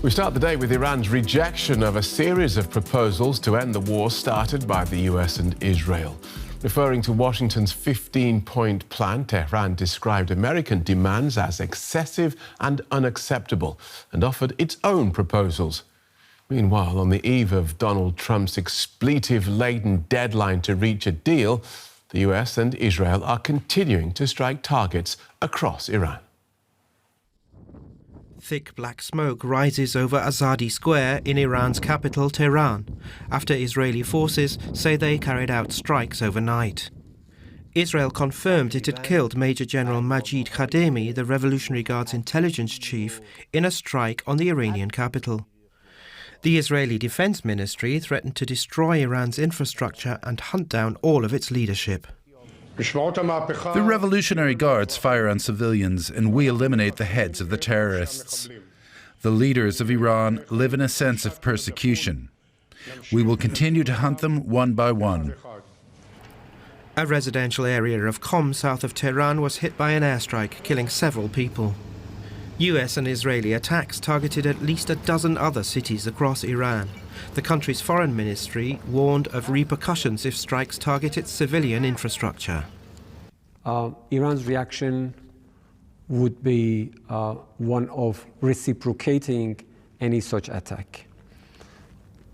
We start the day with Iran's rejection of a series of proposals to end the war started by the US and Israel. Referring to Washington's 15-point plan, Tehran described American demands as excessive and unacceptable and offered its own proposals. Meanwhile, on the eve of Donald Trump's expletive-laden deadline to reach a deal, the US and Israel are continuing to strike targets across Iran. Thick black smoke rises over Azadi Square in Iran's capital, Tehran, after Israeli forces say they carried out strikes overnight. Israel confirmed it had killed Major General Majid Khademi, the Revolutionary Guard's intelligence chief, in a strike on the Iranian capital. The Israeli Defense Ministry threatened to destroy Iran's infrastructure and hunt down all of its leadership. The Revolutionary Guards fire on civilians and we eliminate the heads of the terrorists. The leaders of Iran live in a sense of persecution. We will continue to hunt them one by one. A residential area of Qom, south of Tehran, was hit by an airstrike, killing several people. US and Israeli attacks targeted at least a dozen other cities across Iran. The country's foreign ministry warned of repercussions if strikes target its civilian infrastructure. Iran's reaction would be one of reciprocating any such attack.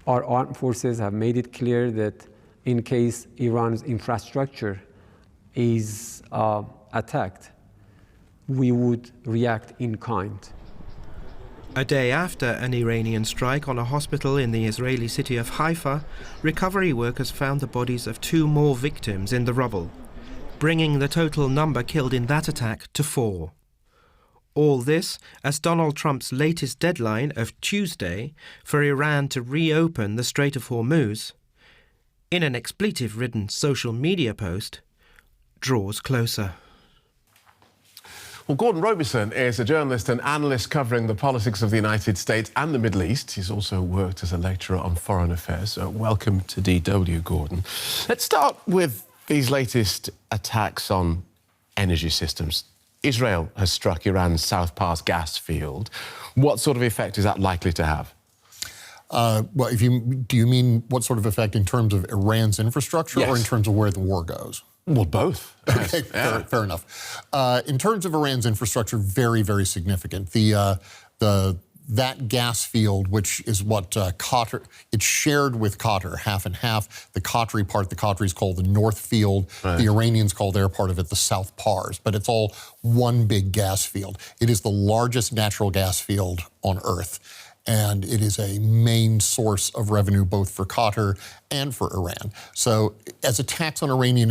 Our armed forces have made it clear that in case Iran's infrastructure is attacked, we would react in kind. A day after an Iranian strike on a hospital in the Israeli city of Haifa, recovery workers found the bodies of 2 more victims in the rubble, bringing the total number killed in that attack to 4. All this as Donald Trump's latest deadline of Tuesday for Iran to reopen the Strait of Hormuz, in an expletive-ridden social media post, draws closer. Well, Gordon Robison is a journalist and analyst covering the politics of the United States and the Middle East. He's also worked as a lecturer on foreign affairs. So welcome to DW, Gordon. Let's start with these latest attacks on energy systems. Israel has struck Iran's South Pars gas field. What sort of effect is that likely to have? Well, do you mean what sort of effect in terms of Iran's infrastructure, yes, or in terms of where the war goes? Well, both. Okay, yeah. Fair enough. In terms of Iran's infrastructure, very, very significant. That gas field, which is what Qatar, it's shared with Qatar, half and half. The Qatari part, the Qataris call the North Field. Right. The Iranians call their part of it the South Pars. But it's all one big gas field. It is the largest natural gas field on Earth. And it is a main source of revenue both for Qatar and for Iran. So as attacks on Iranian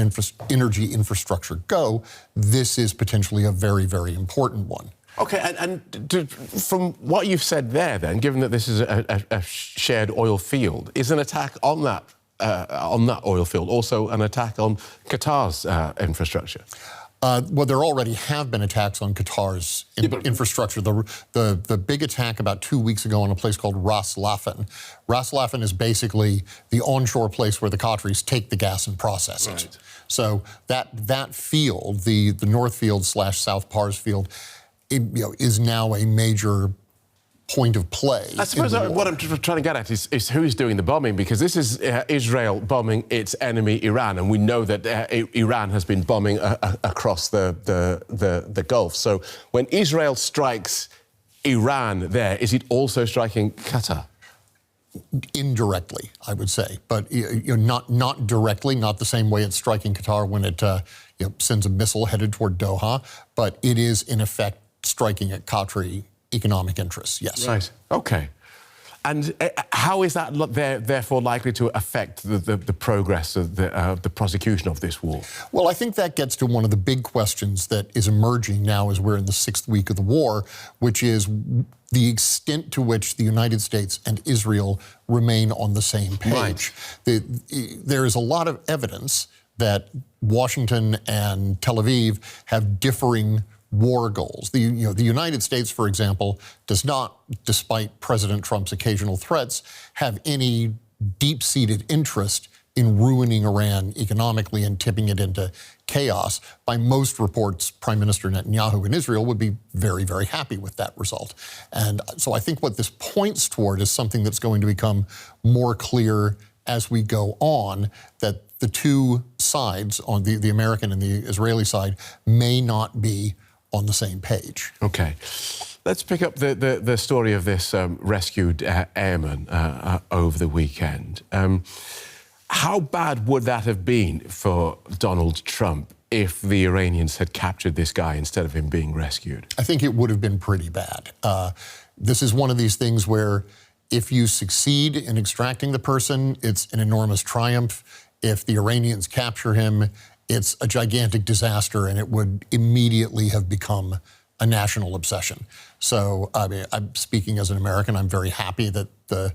energy infrastructure go, this is potentially a very, very important one. OK, and from what you've said there, then, given that this is a shared oil field, is an attack on that oil field also an attack on Qatar's infrastructure? Well, there already have been attacks on Qatar's infrastructure. The big attack about 2 weeks ago on a place called Ras Laffan. Ras Laffan is basically the onshore place where the Qataris take the gas and process it. Right. So that field, the North Field / South Pars field, is now a major point of play. I suppose what I'm trying to get at is who's doing the bombing, because this is Israel bombing its enemy Iran, and we know that Iran has been bombing across the Gulf. So when Israel strikes Iran there, is it also striking Qatar? Indirectly, I would say, but not directly, not the same way it's striking Qatar when it sends a missile headed toward Doha, but it is in effect striking at Qatari economic interests, yes. Right, OK. And how is that therefore likely to affect the progress of the prosecution of this war? Well, I think that gets to one of the big questions that is emerging now as we're in the 6th week of the war, which is the extent to which the United States and Israel remain on the same page. Right. There is a lot of evidence that Washington and Tel Aviv have differing war goals. The United States, for example, does not, despite President Trump's occasional threats, have any deep-seated interest in ruining Iran economically and tipping it into chaos. By most reports, Prime Minister Netanyahu in Israel would be very, very happy with that result. And so I think what this points toward is something that's going to become more clear as we go on, that the two sides, on the American and the Israeli side, may not be on the same page. Okay. Let's pick up the story of this rescued airman over the weekend. How bad would that have been for Donald Trump if the Iranians had captured this guy instead of him being rescued? I think it would have been pretty bad. This is one of these things where if you succeed in extracting the person, it's an enormous triumph. If the Iranians capture him, it's a gigantic disaster, and it would immediately have become a national obsession. So, I mean, I'm speaking as an American. I'm very happy that the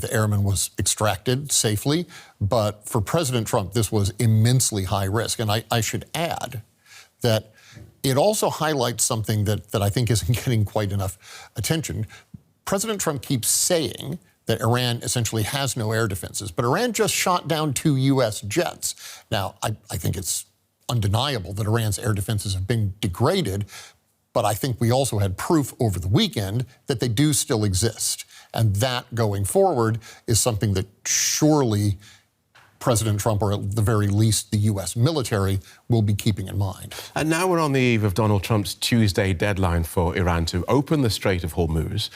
airman was extracted safely. But for President Trump, this was immensely high risk. And I should add that it also highlights something that I think isn't getting quite enough attention. President Trump keeps saying that Iran essentially has no air defenses, but Iran just shot down 2 U.S. jets. Now, I think it's undeniable that Iran's air defenses have been degraded, but I think we also had proof over the weekend that they do still exist. And that, going forward, is something that surely President Trump, or at the very least the U.S. military, will be keeping in mind. And now we're on the eve of Donald Trump's Tuesday deadline for Iran to open the Strait of Hormuz.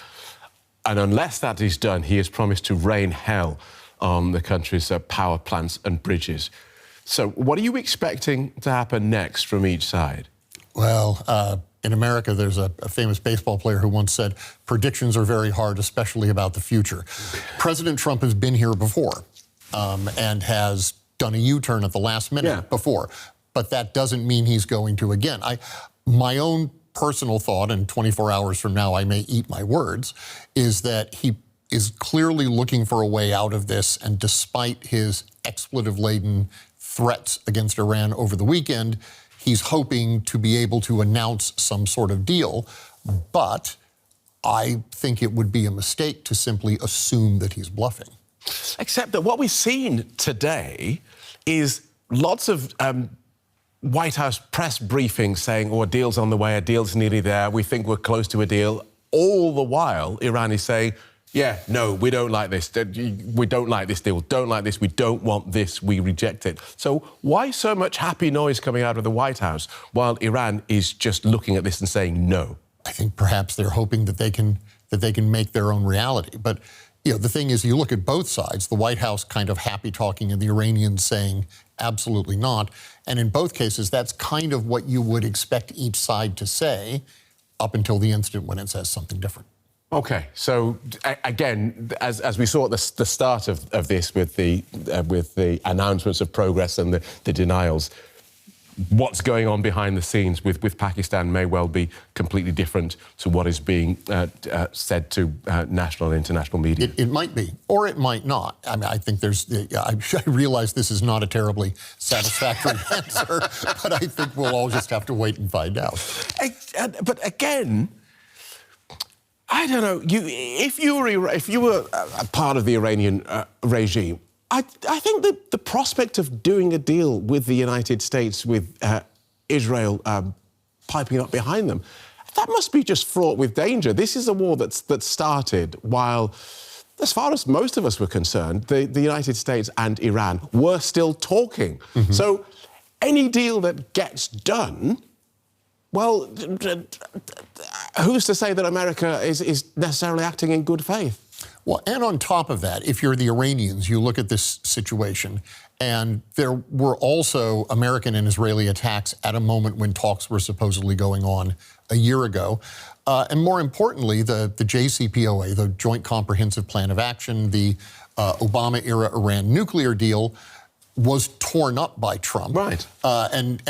And unless that is done, he has promised to rain hell on the country's power plants and bridges. So what are you expecting to happen next from each side? Well, in America, there's a famous baseball player who once said, predictions are very hard, especially about the future. President Trump has been here before and has done a U-turn at the last minute before. But that doesn't mean he's going to again. My own personal thought, and 24 hours from now I may eat my words, is that he is clearly looking for a way out of this, and despite his expletive-laden threats against Iran over the weekend, he's hoping to be able to announce some sort of deal. But I think it would be a mistake to simply assume that he's bluffing. Except that what we've seen today is lots of White House press briefings saying, oh, a deal's on the way, a deal's nearly there, we think we're close to a deal. All the while, Iran is saying, yeah, no, we don't like this. We don't like this deal. Don't like this. We don't want this. We reject it. So why so much happy noise coming out of the White House while Iran is just looking at this and saying no? I think perhaps they're hoping that they can make their own reality. But you know, the thing is, you look at both sides, the White House kind of happy talking and the Iranians saying absolutely not. And in both cases, that's kind of what you would expect each side to say up until the instant when it says something different. OK, so again, as we saw at the start of this with the announcements of progress and the denials, what's going on behind the scenes with Pakistan may well be completely different to what is being said to national and international media. It might be, or it might not. I mean, I think I realize this is not a terribly satisfactory answer, but I think we'll all just have to wait and find out. But again, I don't know. If you were a part of the Iranian regime, I think that the prospect of doing a deal with the United States, with Israel piping up behind them, that must be just fraught with danger. This is a war that started while, as far as most of us were concerned, the United States and Iran were still talking. Mm-hmm. So any deal that gets done, well, who's to say that America is necessarily acting in good faith? Well, and on top of that, if you're the Iranians, you look at this situation, and there were also American and Israeli attacks at a moment when talks were supposedly going on a year ago. And more importantly, the JCPOA, the Joint Comprehensive Plan of Action, the Obama-era Iran nuclear deal, was torn up by Trump. Right. And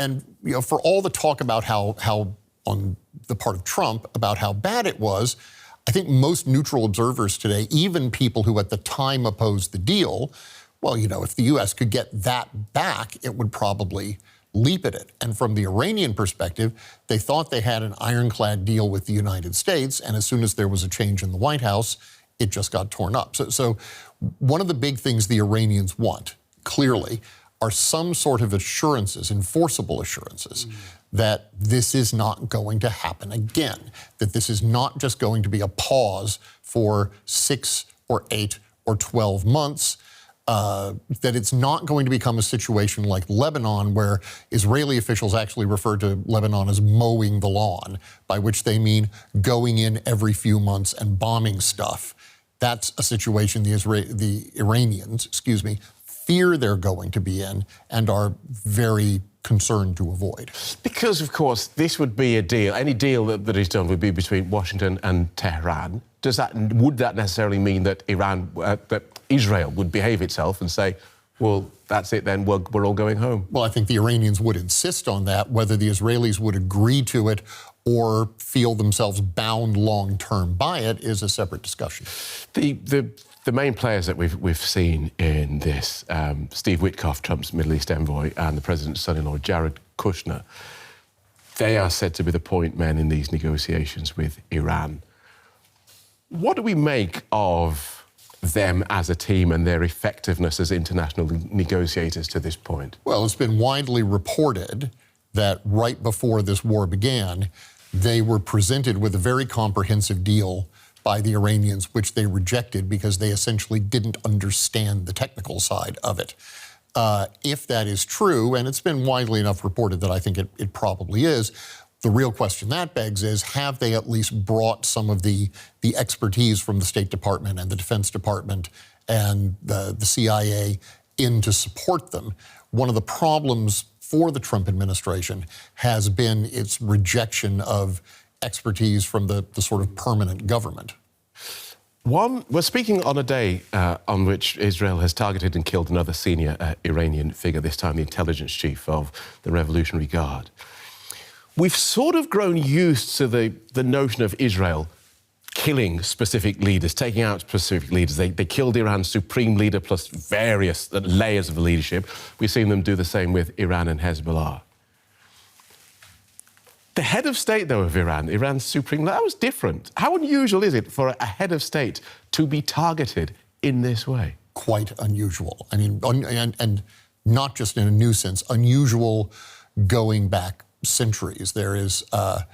you know, for all the talk about how on the part of Trump about how bad it was, I think most neutral observers today, even people who at the time opposed the deal, well, you know, if the U.S. could get that back, it would probably leap at it. And from the Iranian perspective, they thought they had an ironclad deal with the United States, and as soon as there was a change in the White House, it just got torn up. So one of the big things the Iranians want, clearly, are some sort of assurances, enforceable assurances, that this is not going to happen again, that this is not just going to be a pause for 6 or 8 or 12 months, that it's not going to become a situation like Lebanon, where Israeli officials actually refer to Lebanon as mowing the lawn, by which they mean going in every few months and bombing stuff. That's a situation the Iranians, fear they're going to be in and are very concerned to avoid. Because, of course, this would be a deal. Any deal that is done would be between Washington and Tehran. Would that necessarily mean that that Israel would behave itself and say, well, that's it then, we're all going home? Well, I think the Iranians would insist on that. Whether the Israelis would agree to it or feel themselves bound long-term by it is a separate discussion. The main players that we've seen in this, Steve Witkoff, Trump's Middle East envoy, and the president's son-in-law, Jared Kushner, they are said to be the point men in these negotiations with Iran. What do we make of them as a team and their effectiveness as international negotiators to this point? Well, it's been widely reported that right before this war began, they were presented with a very comprehensive deal by the Iranians, which they rejected because they essentially didn't understand the technical side of it. If that is true, and it's been widely enough reported that I think it probably is, the real question that begs is, have they at least brought some of the expertise from the State Department and the Defense Department and the CIA in to support them? One of the problems for the Trump administration has been its rejection of expertise from the sort of permanent government. We're speaking on a day on which Israel has targeted and killed another senior Iranian figure, this time the intelligence chief of the Revolutionary Guard. We've sort of grown used to the notion of Israel killing specific leaders, taking out specific leaders. They killed Iran's supreme leader plus various layers of the leadership. We've seen them do the same with Iran and Hezbollah. The head of state, though, of Iran, Iran's supreme, that was different. How unusual is it for a head of state to be targeted in this way? Quite unusual. I mean, and not just in a new sense, unusual going back centuries. There is a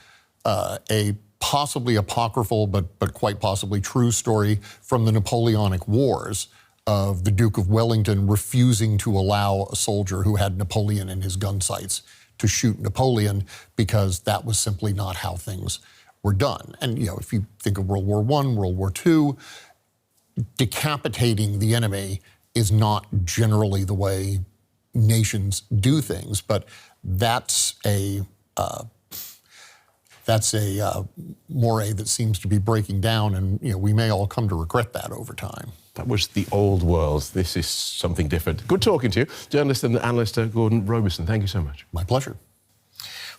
possibly apocryphal, but quite possibly true story from the Napoleonic Wars of the Duke of Wellington refusing to allow a soldier who had Napoleon in his gun sights to shoot Napoleon because that was simply not how things were done. And, you know, if you think of World War I, World War II, decapitating the enemy is not generally the way nations do things, but that's a moray that seems to be breaking down, and you know, we may all come to regret that over time. That was the old world. This is something different. Good talking to you. Journalist and analyst Gordon Robison, thank you so much. My pleasure.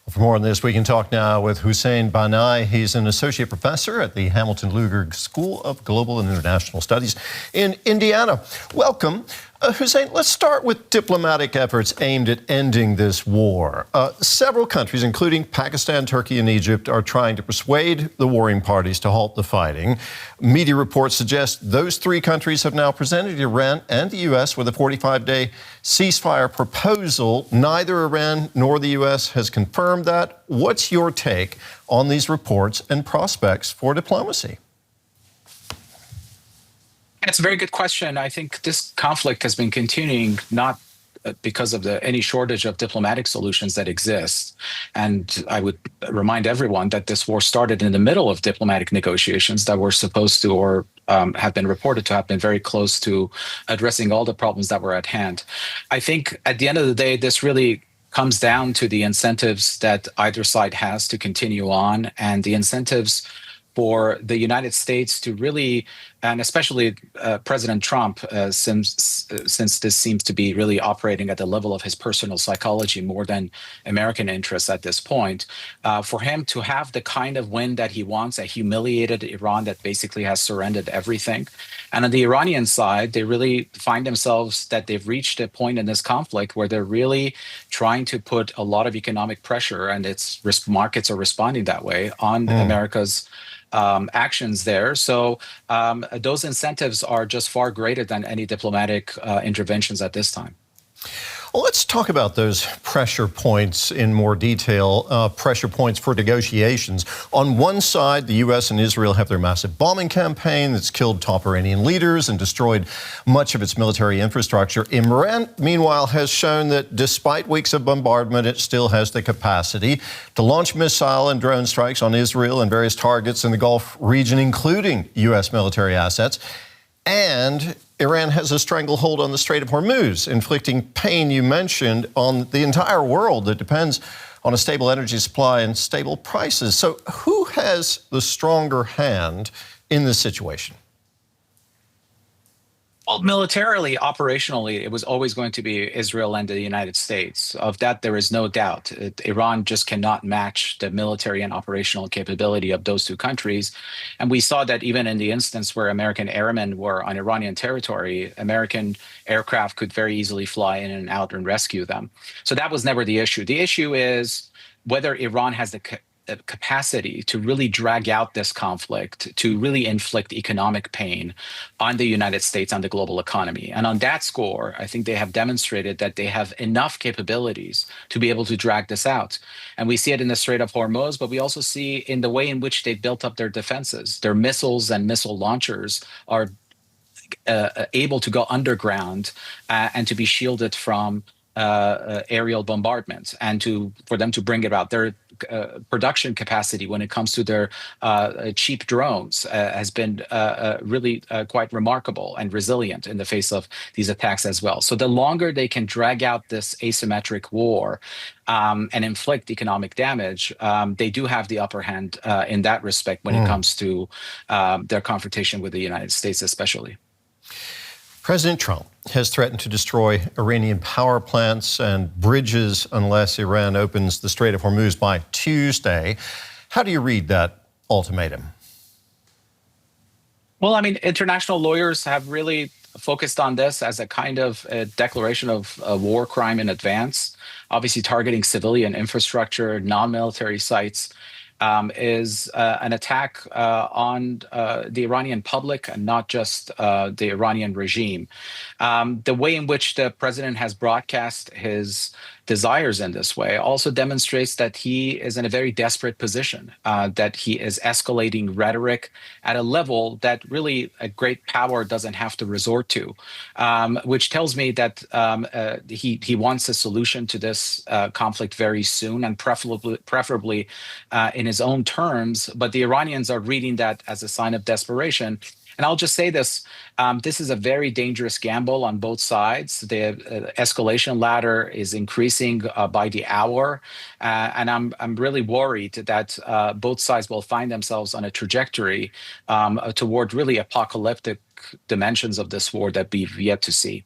Well, for more on this, we can talk now with Hussein Banai. He's an associate professor at the Hamilton Luger School of Global and International Studies in Indiana. Welcome. Hussein, let's start with diplomatic efforts aimed at ending this war. Several countries, including Pakistan, Turkey, and Egypt, are trying to persuade the warring parties to halt the fighting. Media reports suggest those three countries have now presented Iran and the U.S. with a 45-day ceasefire proposal. Neither Iran nor the U.S. has confirmed that. What's your take on these reports and prospects for diplomacy? It's a very good question. I think this conflict has been continuing not because of any shortage of diplomatic solutions that exist. And I would remind everyone that this war started in the middle of diplomatic negotiations that were supposed to, or have been reported to have been very close to addressing all the problems that were at hand. I think at the end of the day, this really comes down to the incentives that either side has to continue on, and the incentives for the United States to really, and especially President Trump, since this seems to be really operating at the level of his personal psychology more than American interests at this point, for him to have the kind of win that he wants, a humiliated Iran that basically has surrendered everything. And on the Iranian side, they really find themselves that they've reached a point in this conflict where they're really trying to put a lot of economic pressure, and its markets are responding that way, on America's actions there. So those incentives are just far greater than any diplomatic interventions at this time. Well, let's talk about those pressure points in more detail, pressure points for negotiations. On one side, the U.S. and Israel have their massive bombing campaign that's killed top Iranian leaders and destroyed much of its military infrastructure. Iran, meanwhile, has shown that despite weeks of bombardment, it still has the capacity to launch missile and drone strikes on Israel and various targets in the Gulf region, including U.S. military assets. And Iran has a stranglehold on the Strait of Hormuz, inflicting pain, you mentioned, on the entire world that depends on a stable energy supply and stable prices. So who has the stronger hand in this situation? Well, militarily, operationally, it was always going to be Israel and the United States. Of that, there is no doubt. Iran just cannot match the military and operational capability of those two countries. And we saw that even in the instance where American airmen were on Iranian territory, American aircraft could very easily fly in and out and rescue them. So that was never the issue. The issue is whether Iran has the capacity to really drag out this conflict, to really inflict economic pain on the United States and the global economy. And on that score, I think they have demonstrated that they have enough capabilities to be able to drag this out. And we see it in the Strait of Hormuz, but we also see in the way in which they built up their defenses. Their missiles and missile launchers are able to go underground and to be shielded from aerial bombardments, and for them to bring it out. Their production capacity when it comes to their cheap drones has been really quite remarkable and resilient in the face of these attacks as well. So the longer they can drag out this asymmetric war and inflict economic damage, they do have the upper hand in that respect when it comes to their confrontation with the United States especially. President Trump has threatened to destroy Iranian power plants and bridges unless Iran opens the Strait of Hormuz by Tuesday. How do you read that ultimatum? Well, I mean, international lawyers have really focused on this as a kind of a declaration of a war crime in advance, obviously targeting civilian infrastructure, non-military sites. Is an attack on the Iranian public and not just the Iranian regime. The way in which the president has broadcast his desires in this way also demonstrates that he is in a very desperate position, that he is escalating rhetoric at a level that really a great power doesn't have to resort to, which tells me that he wants a solution to this conflict very soon and preferably in his own terms. But the Iranians are reading that as a sign of desperation. And I'll just say this, this is a very dangerous gamble on both sides. The escalation ladder is increasing by the hour. And I'm really worried that both sides will find themselves on a trajectory toward really apocalyptic dimensions of this war that we've yet to see.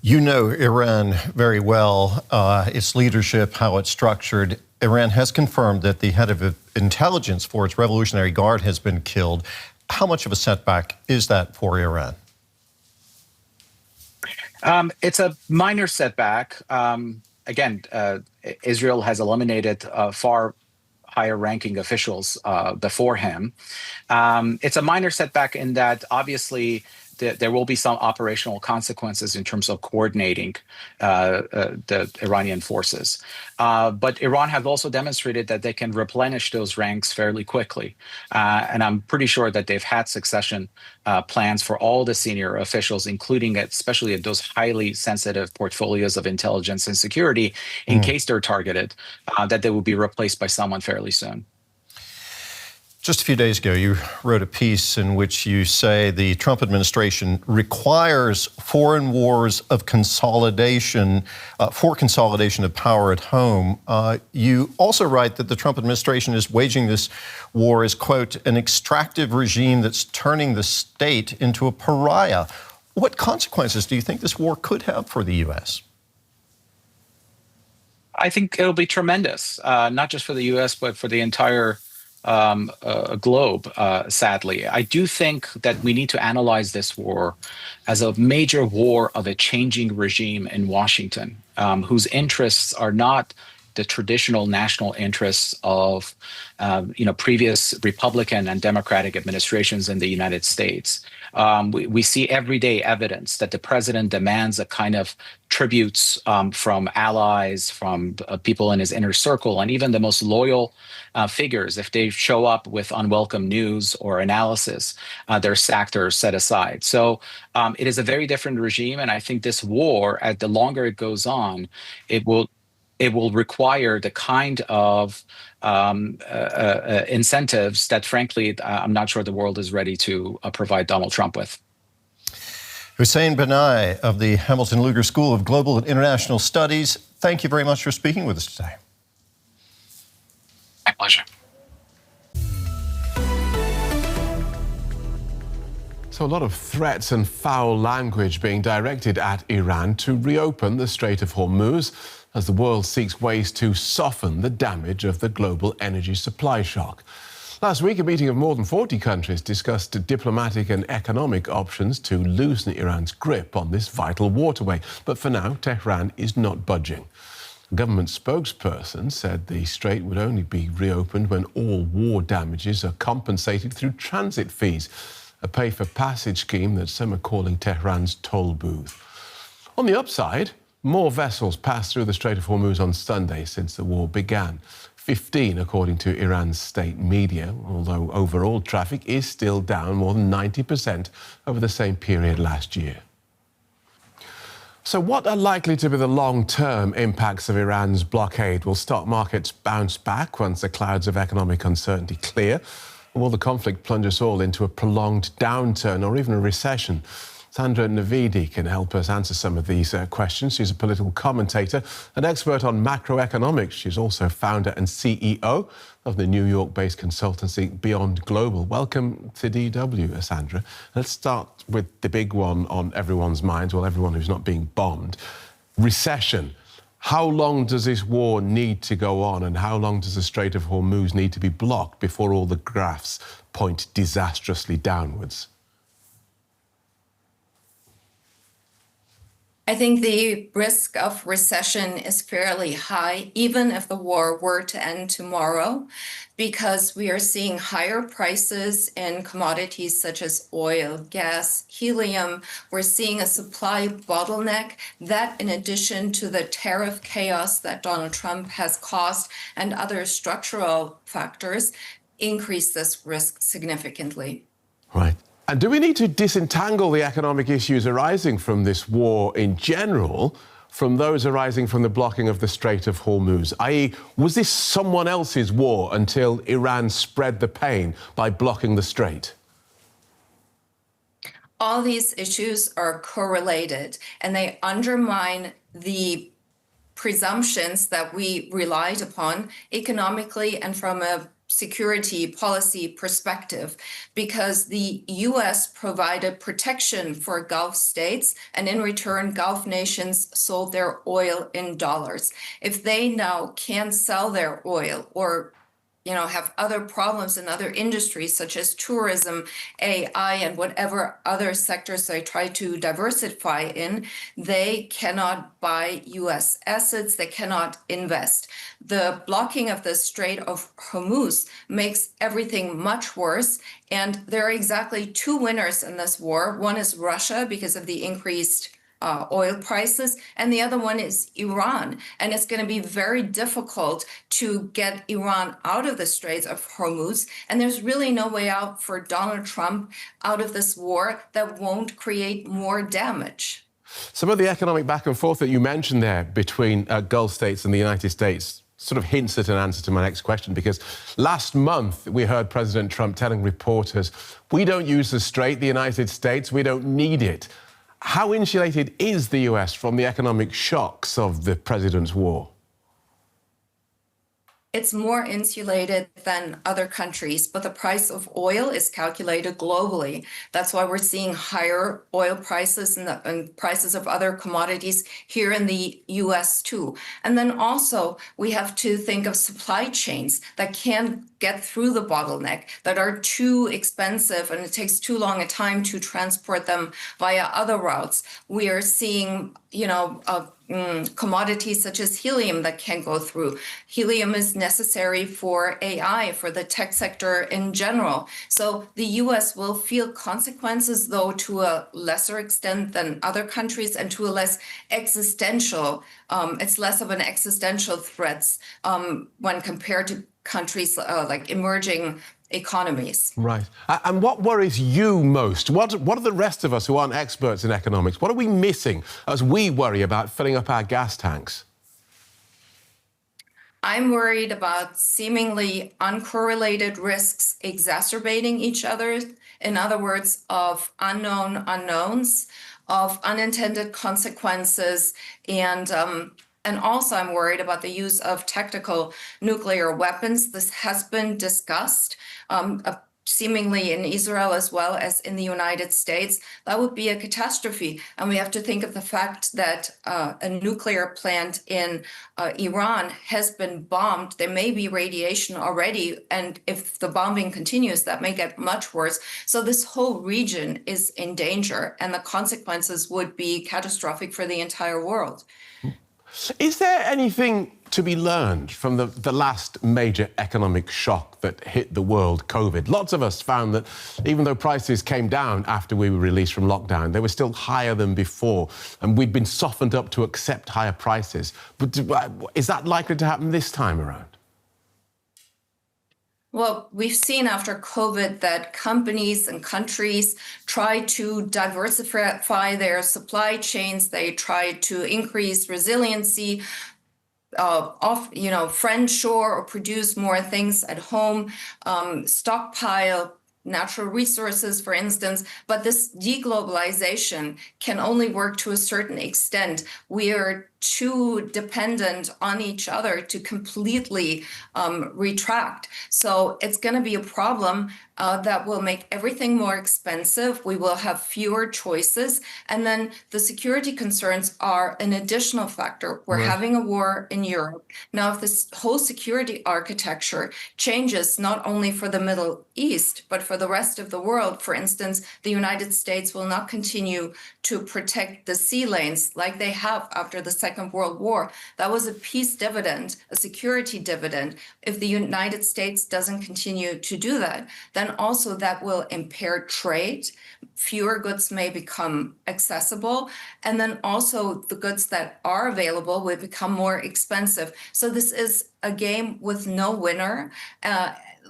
You know Iran very well, its leadership, how it's structured. Iran has confirmed that the head of intelligence for its Revolutionary Guard has been killed. How much of a setback is that for Iran? It's a minor setback. Again, Israel has eliminated far higher ranking officials before him. It's a minor setback in that obviously there will be some operational consequences in terms of coordinating the Iranian forces. But Iran have also demonstrated that they can replenish those ranks fairly quickly. And I'm pretty sure that they've had succession plans for all the senior officials, including especially at those highly sensitive portfolios of intelligence and security, in case they're targeted, that they will be replaced by someone fairly soon. Just a few days ago, you wrote a piece in which you say the Trump administration requires foreign wars of consolidation for consolidation of power at home. You also write that the Trump administration is waging this war as, quote, an extractive regime that's turning the state into a pariah. What consequences do you think this war could have for the U.S.? I think it'll be tremendous, not just for the U.S., but for the entire globe, sadly. I do think that we need to analyze this war as a major war of a changing regime in Washington, whose interests are not the traditional national interests of previous Republican and Democratic administrations in the United States. We see everyday evidence that the president demands a kind of tributes from allies, from people in his inner circle, and even the most loyal figures. If they show up with unwelcome news or analysis, they're sacked or set aside. So it is a very different regime, and I think this war, the longer it goes on, it will require the kind of incentives that, frankly, I'm not sure the world is ready to provide Donald Trump with. Hussein Banai of the Hamilton Lugar School of Global and International Studies, thank you very much for speaking with us today. My pleasure. So a lot of threats and foul language being directed at Iran to reopen the Strait of Hormuz as the world seeks ways to soften the damage of the global energy supply shock. Last week, a meeting of more than 40 countries discussed diplomatic and economic options to loosen Iran's grip on this vital waterway. But for now, Tehran is not budging. A government spokesperson said the strait would only be reopened when all war damages are compensated through transit fees, a pay-for-passage scheme that some are calling Tehran's toll booth. On the upside, more vessels passed through the Strait of Hormuz on Sunday since the war began. 15, according to Iran's state media, although overall traffic is still down more than 90% over the same period last year. So what are likely to be the long-term impacts of Iran's blockade? Will stock markets bounce back once the clouds of economic uncertainty clear? Or will the conflict plunge us all into a prolonged downturn or even a recession? Sandra Navidi can help us answer some of these questions. She's a political commentator, an expert on macroeconomics. She's also founder and CEO of the New York-based consultancy Beyond Global. Welcome to DW, Sandra. Let's start with the big one on everyone's minds, well, everyone who's not being bombed. Recession. How long does this war need to go on, and how long does the Strait of Hormuz need to be blocked before all the graphs point disastrously downwards? I think the risk of recession is fairly high, even if the war were to end tomorrow, because we are seeing higher prices in commodities such as oil, gas, helium. We're seeing a supply bottleneck that, in addition to the tariff chaos that Donald Trump has caused and other structural factors, increase this risk significantly. Right. And do we need to disentangle the economic issues arising from this war in general from those arising from the blocking of the Strait of Hormuz? i.e., was this someone else's war until Iran spread the pain by blocking the strait? All these issues are correlated, and they undermine the presumptions that we relied upon economically and from a security policy perspective, because the U.S. provided protection for Gulf states, and in return, Gulf nations sold their oil in dollars. If they now can't sell their oil or have other problems in other industries such as tourism, AI, and whatever other sectors they try to diversify in, they cannot buy U.S. assets, they cannot invest. The blocking of the Strait of Hormuz makes everything much worse, and there are exactly two winners in this war. One is Russia because of the increased oil prices, and the other one is Iran. And it's going to be very difficult to get Iran out of the Straits of Hormuz. And there's really no way out for Donald Trump out of this war that won't create more damage. Some of the economic back and forth that you mentioned there between Gulf states and the United States sort of hints at an answer to my next question, because last month we heard President Trump telling reporters, we don't use the strait, the United States, we don't need it. How insulated is the US from the economic shocks of the president's war? It's more insulated than other countries, but the price of oil is calculated globally. That's why we're seeing higher oil prices and prices of other commodities here in the US too. And then also we have to think of supply chains that can't get through the bottleneck, that are too expensive, and it takes too long a time to transport them via other routes. We are seeing, commodities such as helium that can go through. Helium is necessary for AI, for the tech sector in general. So the US will feel consequences, though to a lesser extent than other countries and to a less existential, it's less of an existential threat when compared to countries like emerging economies. Right. And what worries you most? What are the rest of us who aren't experts in economics? What are we missing as we worry about filling up our gas tanks? I'm worried about seemingly uncorrelated risks exacerbating each other. In other words, of unknown unknowns, of unintended consequences, and also I'm worried about the use of tactical nuclear weapons. This has been discussed, seemingly in Israel as well as in the United States. That would be a catastrophe. And we have to think of the fact that a nuclear plant in Iran has been bombed. There may be radiation already. And if the bombing continues, that may get much worse. So this whole region is in danger, and the consequences would be catastrophic for the entire world. Is there anything to be learned from the last major economic shock that hit the world, COVID? Lots of us found that even though prices came down after we were released from lockdown, they were still higher than before, and we'd been softened up to accept higher prices. But is that likely to happen this time around? Well, we've seen after COVID that companies and countries try to diversify their supply chains. They try to increase resiliency, friendshore or produce more things at home, stockpile natural resources, for instance. But this deglobalization can only work to a certain extent. We are too dependent on each other to completely retract. So it's going to be a problem that will make everything more expensive. We will have fewer choices. And then the security concerns are an additional factor. We're having a war in Europe. Now, if this whole security architecture changes not only for the Middle East, but for the rest of the world, for instance, the United States will not continue to protect the sea lanes like they have after the Second World War. That was a peace dividend, a security dividend. If the United States doesn't continue to do that, then also that will impair trade. Fewer goods may become accessible. And then also the goods that are available will become more expensive. So this is a game with no winner.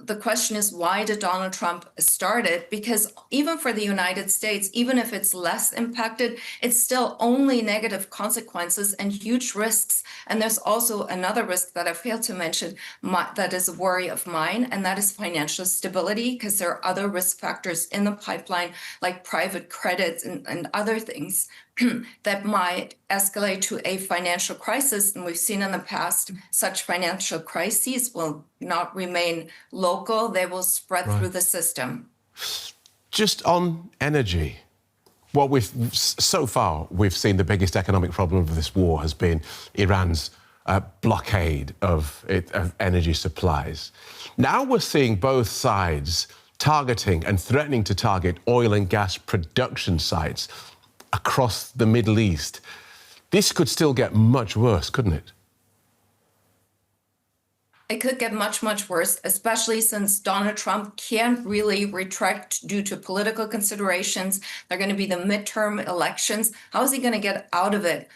The question is, why did Donald Trump start it? Because even for the United States, even if it's less impacted, it's still only negative consequences and huge risks. And there's also another risk that I failed to mention that is a worry of mine, and that is financial stability, because there are other risk factors in the pipeline, like private credits and other things that might escalate to a financial crisis. And we've seen in the past, such financial crises will not remain local. They will spread through the system. Just on energy, so far we've seen the biggest economic problem of this war has been Iran's blockade of energy supplies. Now we're seeing both sides targeting and threatening to target oil and gas production sites across the Middle East. This could still get much worse, couldn't it? It could get much, much worse, especially since Donald Trump can't really retract due to political considerations. They're going to be the midterm elections. How is he going to get out of it?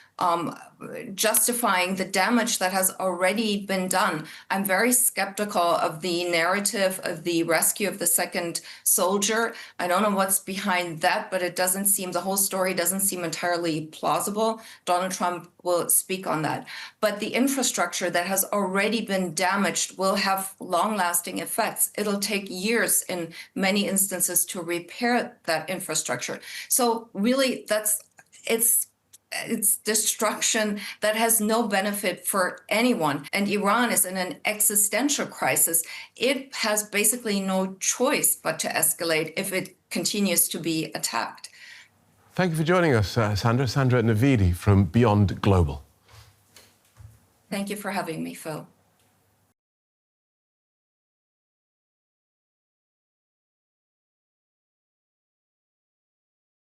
Justifying the damage that has already been done. I'm very skeptical of the narrative of the rescue of the second soldier. I don't know what's behind that, but it doesn't seem, the whole story doesn't seem entirely plausible. Donald Trump will speak on that. But the infrastructure that has already been damaged will have long-lasting effects. It'll take years in many instances to repair that infrastructure. So really, it's destruction that has no benefit for anyone. And Iran is in an existential crisis. It has basically no choice but to escalate if it continues to be attacked. Thank you for joining us, Sandra. Sandra Navidi from Beyond Global. Thank you for having me, Phil.